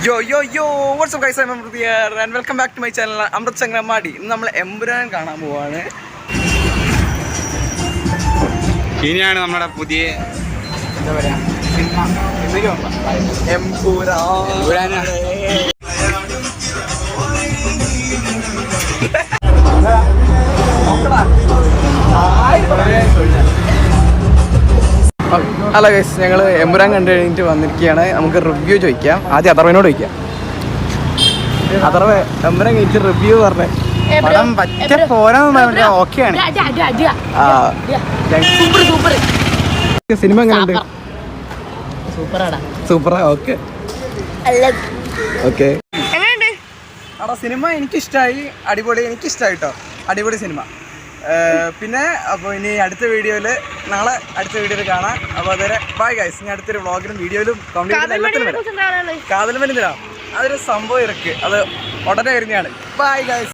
Yo, what's up guys, I'm Amrit here and welcome back to my channel Amrit Changramadi. ഇന്ന് നമ്മൾ എമ്പുരാൻ കാണാൻ പോവാണ്. ഇനിയാണ് നമ്മുടെ പുതിയ എന്താ പറയാ സിനിമ എമ്പുരാൻ. ഹലോ ഗൈസ്, ഞങ്ങൾ എമ്പുരാൻ കണ്ടു കഴിഞ്ഞിട്ട് വന്നിരിക്കുകയാണ്. നമുക്ക് റിവ്യൂ ചോദിക്കാം. ആദ്യം അഥർവനോട് ചോദിക്കാം. അഥർവ, എമ്പുരാൻ കഴിഞ്ഞിട്ട് റിവ്യൂ പറഞ്ഞേ. പടം പറ്റ പോരാന്ന് പറഞ്ഞാൽ ഓക്കെയാണ്. സിനിമ എങ്ങനെയുണ്ട്? സൂപ്പറാ. Okay okay. അവിടെ സിനിമ എനിക്കിഷ്ടമായി. അടിപൊളി, എനിക്കിഷ്ടമായി കേട്ടോ. അടിപൊളി സിനിമ. പിന്നെ അപ്പോൾ ഇനി അടുത്ത വീഡിയോയിൽ നാളെ അടുത്ത വീഡിയോയിൽ കാണാം. അപ്പോൾ അതുവരെ ബൈ ഗൈസ്. ഇനി അടുത്തൊരു വ്ളോഗിലും വീഡിയോയിലും കംപ്ലീറ്റ് എല്ലാത്തിലും വരാം. കാതൽ മണി തരാം. അതൊരു സംഭവം ഇറക്ക്, അത് ഉടനെ വരുന്നതാണ്. Bye guys.